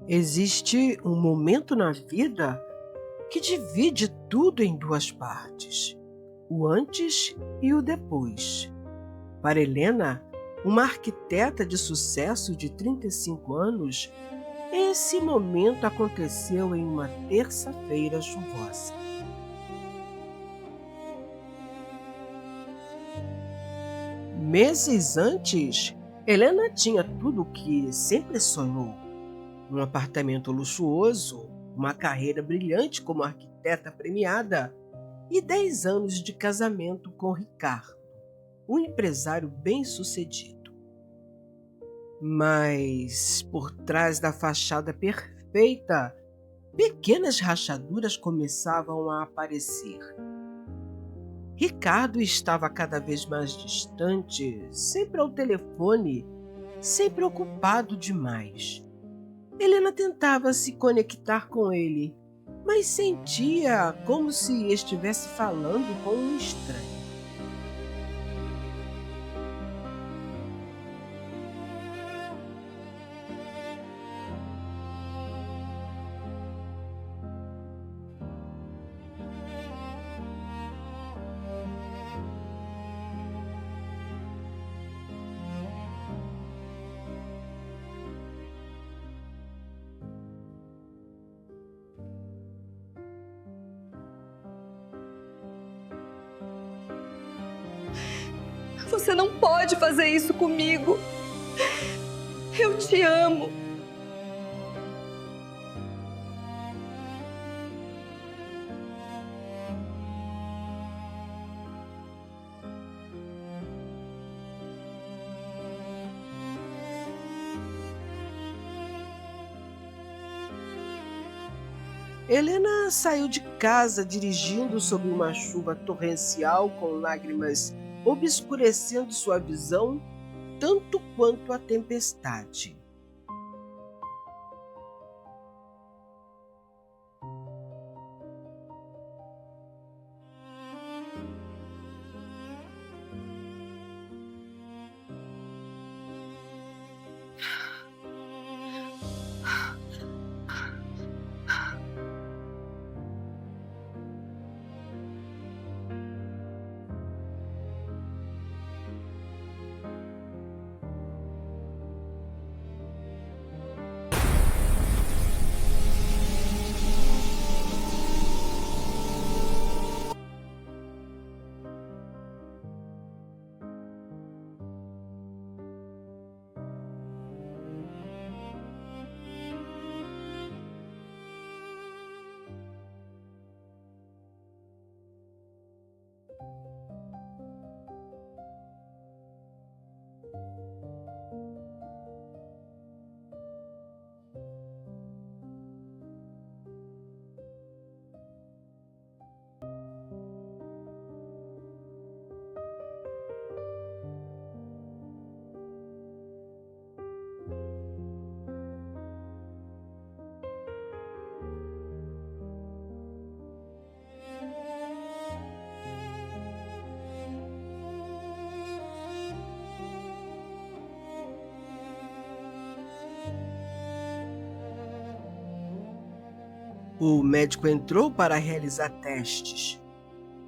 Existe um momento na vida que divide tudo em duas partes: o antes e o depois. Para Helena, uma arquiteta de sucesso de 35 anos, esse momento aconteceu em uma terça-feira chuvosa. Meses antes, Helena tinha tudo o que sempre sonhou: um apartamento luxuoso, uma carreira brilhante como arquiteta premiada e 10 anos de casamento com Ricardo, um empresário bem-sucedido. Mas, por trás da fachada perfeita, pequenas rachaduras começavam a aparecer. Ricardo estava cada vez mais distante, sempre ao telefone, sempre ocupado demais. Helena tentava se conectar com ele, mas sentia como se estivesse falando com um estranho. Você não pode fazer isso comigo. Eu te amo. Helena saiu de casa dirigindo sob uma chuva torrencial, com lágrimas obscurecendo sua visão tanto quanto a tempestade. O médico entrou para realizar testes.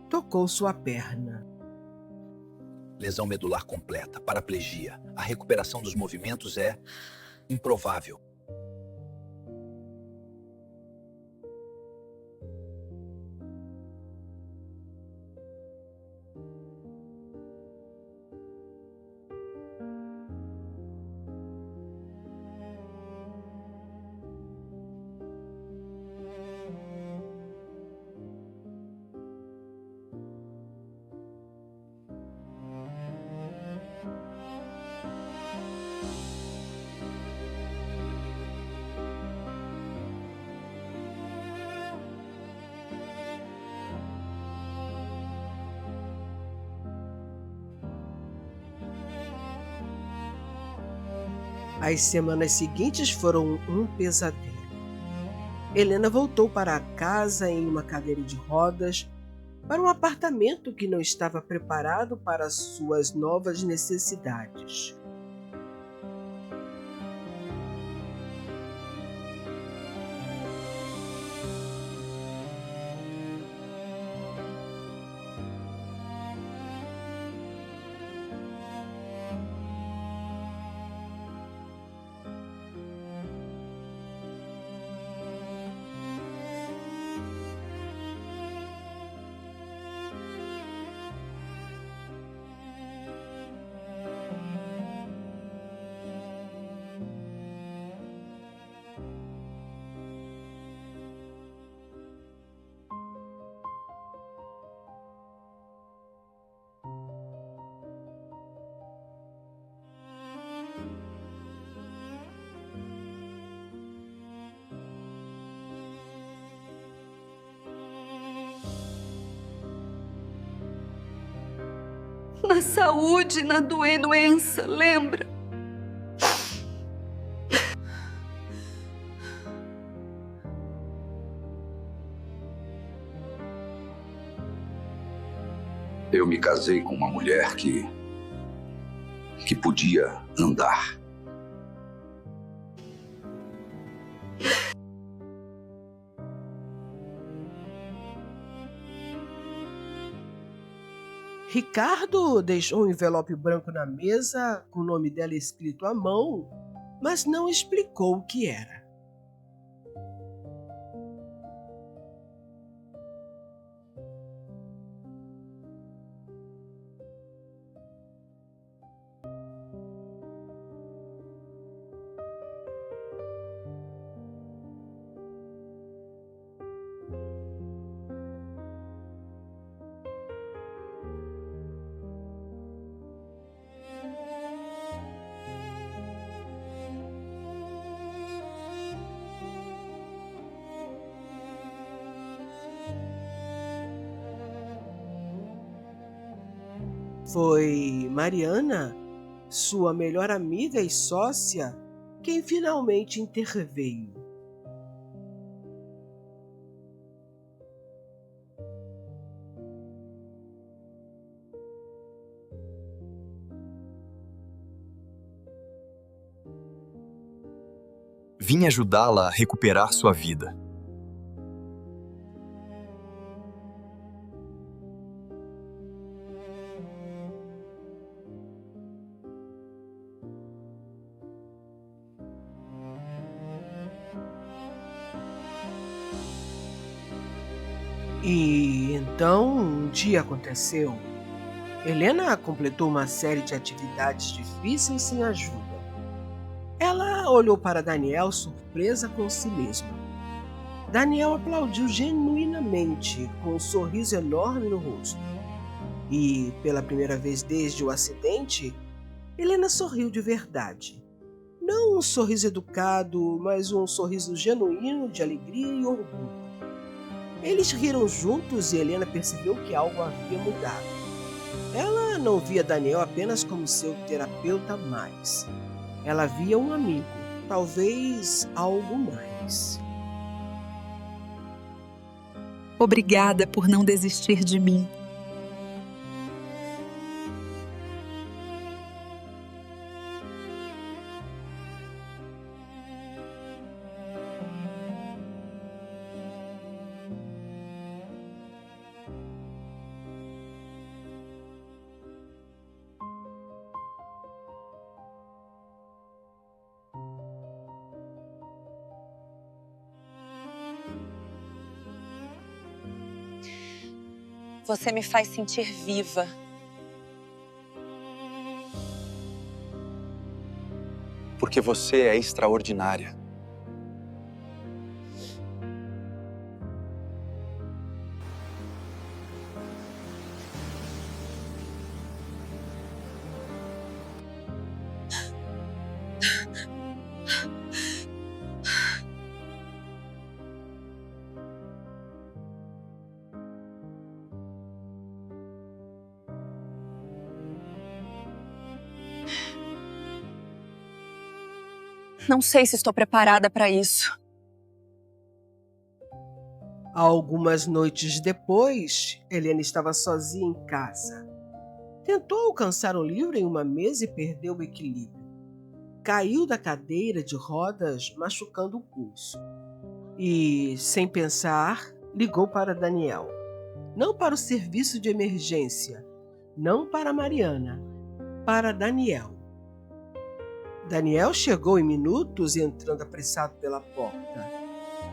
Tocou sua perna. Lesão medular completa, paraplegia. A recuperação dos movimentos é improvável. As semanas seguintes foram um pesadelo. Helena voltou para casa em uma cadeira de rodas, para um apartamento que não estava preparado para suas novas necessidades. na saúde, na doença, lembra? Eu me casei com uma mulher que podia andar. Ricardo deixou um envelope branco na mesa com o nome dela escrito à mão, mas não explicou o que era. Foi Mariana, sua melhor amiga e sócia, quem finalmente interveio. Vim ajudá-la a recuperar sua vida. E então um dia aconteceu. Helena completou uma série de atividades difíceis sem ajuda. Ela olhou para Daniel surpresa com si mesma. Daniel aplaudiu genuinamente, com um sorriso enorme no rosto. E, pela primeira vez desde o acidente, Helena sorriu de verdade. Não um sorriso educado, mas um sorriso genuíno de alegria e orgulho. Eles riram juntos e Helena percebeu que algo havia mudado. Ela não via Daniel apenas como seu terapeuta mais. Ela via um amigo, talvez algo mais. Obrigada por não desistir de mim. Você me faz sentir viva. Porque você é extraordinária. Não sei se estou preparada para isso. Algumas noites depois, Helena estava sozinha em casa. Tentou alcançar um livro em uma mesa e perdeu o equilíbrio. Caiu da cadeira de rodas, machucando o pulso. E, sem pensar, ligou para Daniel. Não para o serviço de emergência, não para Mariana, para Daniel. Daniel chegou em minutos, entrando apressado pela porta.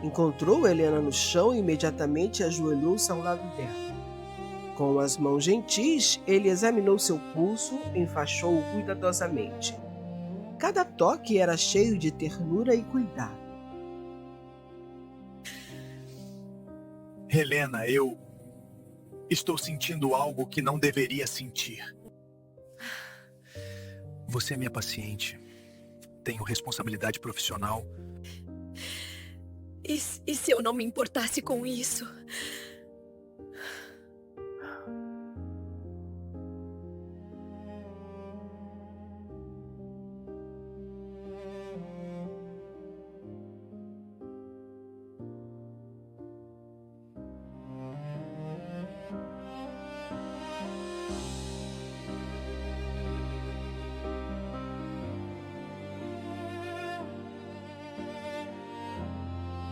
Encontrou Helena no chão e imediatamente ajoelhou-se ao lado dela. Com as mãos gentis, ele examinou seu pulso e enfaixou-o cuidadosamente. Cada toque era cheio de ternura e cuidado. Helena, eu estou sentindo algo que não deveria sentir. Você é minha paciente. Tenho responsabilidade profissional. E se eu não me importasse com isso?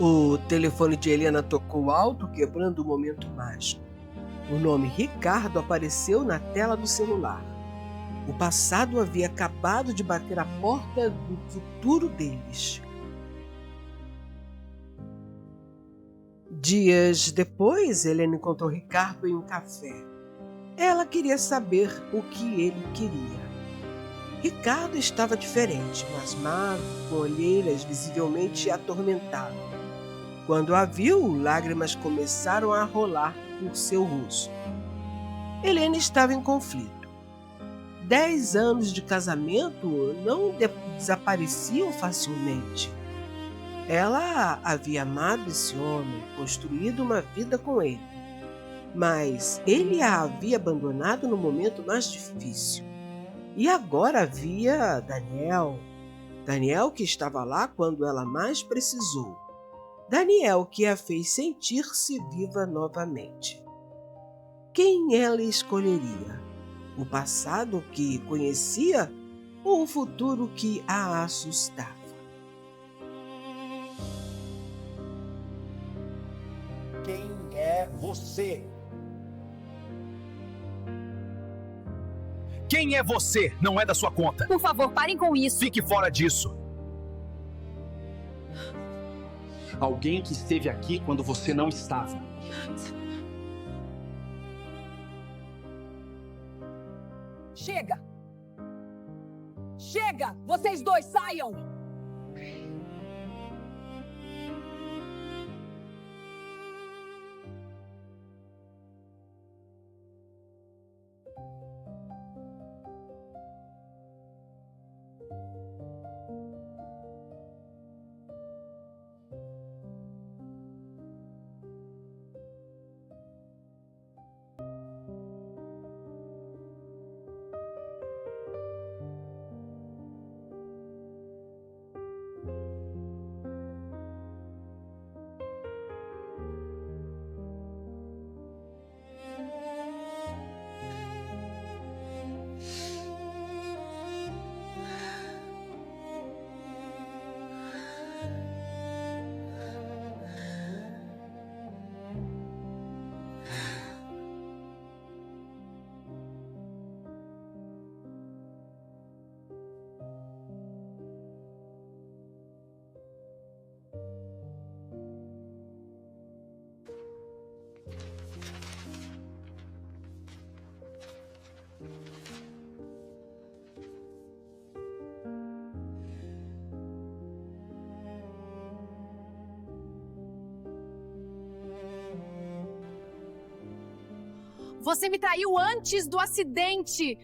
O telefone de Helena tocou alto, quebrando o momento mágico. O nome Ricardo apareceu na tela do celular. O passado havia acabado de bater a porta do futuro deles. Dias depois, Helena encontrou Ricardo em um café. Ela queria saber o que ele queria. Ricardo estava diferente, mas magro, com olheiras, visivelmente atormentado. Quando a viu, lágrimas começaram a rolar por seu rosto. Helena estava em conflito. 10 anos de casamento não desapareciam facilmente. Ela havia amado esse homem, construído uma vida com ele. Mas ele a havia abandonado no momento mais difícil. E agora havia Daniel. Daniel que estava lá quando ela mais precisou. Daniel que a fez sentir-se viva novamente. Quem ela escolheria? O passado que conhecia ou o futuro que a assustava? Quem é você? Quem é você? Não é da sua conta. Por favor, parem com isso. Fique fora disso. Alguém que esteve aqui quando você não estava. Chega! Chega! Vocês dois saiam! Você me traiu antes do acidente.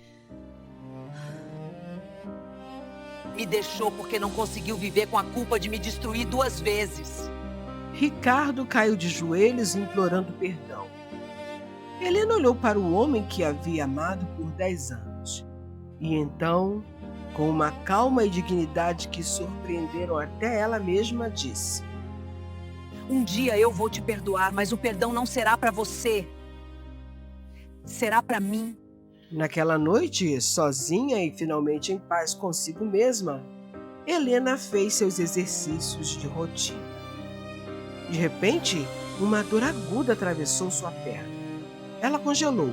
Me deixou porque não conseguiu viver com a culpa de me destruir 2 vezes. Ricardo caiu de joelhos implorando perdão. Helena olhou para o homem que havia amado por 10 anos. E então, com uma calma e dignidade que surpreenderam até ela mesma, disse: Um dia eu vou te perdoar, mas o perdão não será para você. Será para mim. Naquela noite, sozinha e finalmente em paz consigo mesma, Helena fez seus exercícios de rotina. De repente, uma dor aguda atravessou sua perna. Ela congelou.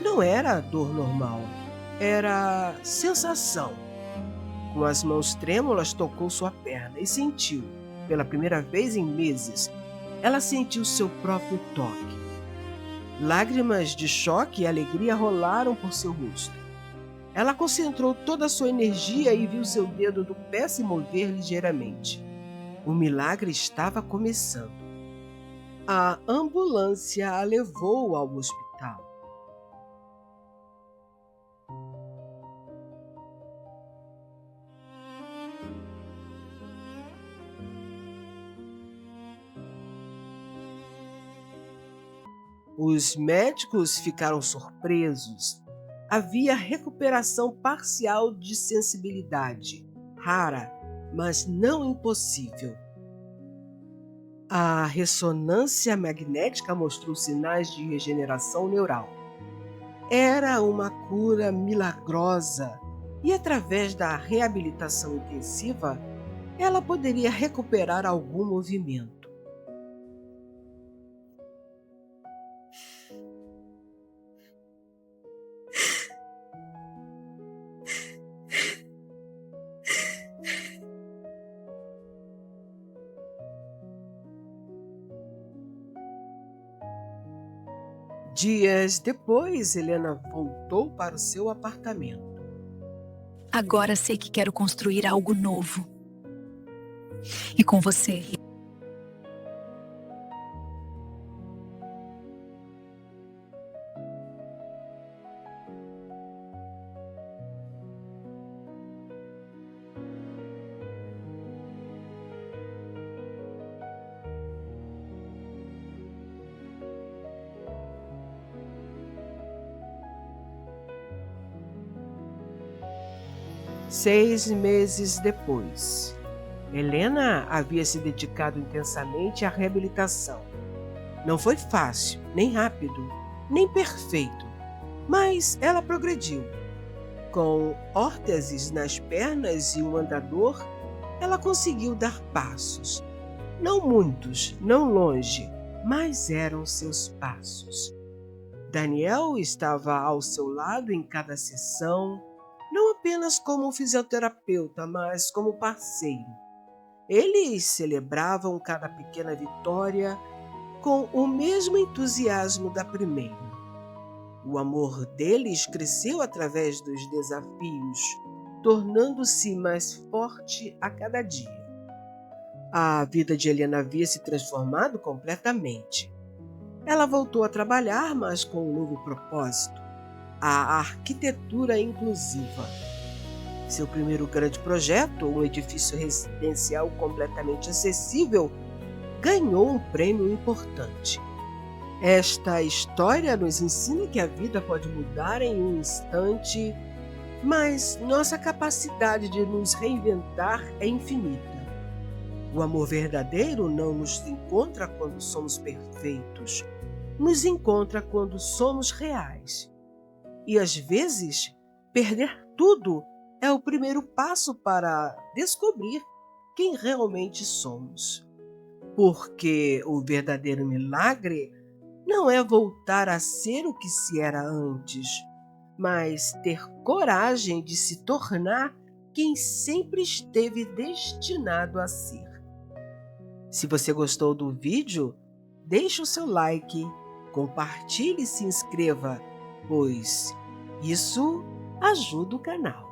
Não era dor normal, era sensação. Com as mãos trêmulas, tocou sua perna e sentiu, pela primeira vez em meses, ela sentiu seu próprio toque. Lágrimas de choque e alegria rolaram por seu rosto. Ela concentrou toda a sua energia e viu seu dedo do pé se mover ligeiramente. O milagre estava começando. A ambulância a levou ao hospital. Os médicos ficaram surpresos. Havia recuperação parcial de sensibilidade, rara, mas não impossível. A ressonância magnética mostrou sinais de regeneração neural. Era uma cura milagrosa e, através da reabilitação intensiva, ela poderia recuperar algum movimento. Dias depois, Helena voltou para o seu apartamento. Agora sei que quero construir algo novo. E com você. Seis meses depois, Helena havia se dedicado intensamente à reabilitação. Não foi fácil, nem rápido, nem perfeito, mas ela progrediu. Com órteses nas pernas e um andador, ela conseguiu dar passos. Não muitos, não longe, mas eram seus passos. Daniel estava ao seu lado em cada sessão, não apenas como fisioterapeuta, mas como parceiro. Eles celebravam cada pequena vitória com o mesmo entusiasmo da primeira. O amor deles cresceu através dos desafios, tornando-se mais forte a cada dia. A vida de Helena havia se transformado completamente. Ela voltou a trabalhar, mas com um novo propósito: a arquitetura inclusiva. Seu primeiro grande projeto, um edifício residencial completamente acessível, ganhou um prêmio importante. Esta história nos ensina que a vida pode mudar em um instante, mas nossa capacidade de nos reinventar é infinita. O amor verdadeiro não nos encontra quando somos perfeitos, nos encontra quando somos reais. E às vezes, perder tudo é o primeiro passo para descobrir quem realmente somos. Porque o verdadeiro milagre não é voltar a ser o que se era antes, mas ter coragem de se tornar quem sempre esteve destinado a ser. Se você gostou do vídeo, deixe o seu like, compartilhe e se inscreva, pois isso ajuda o canal.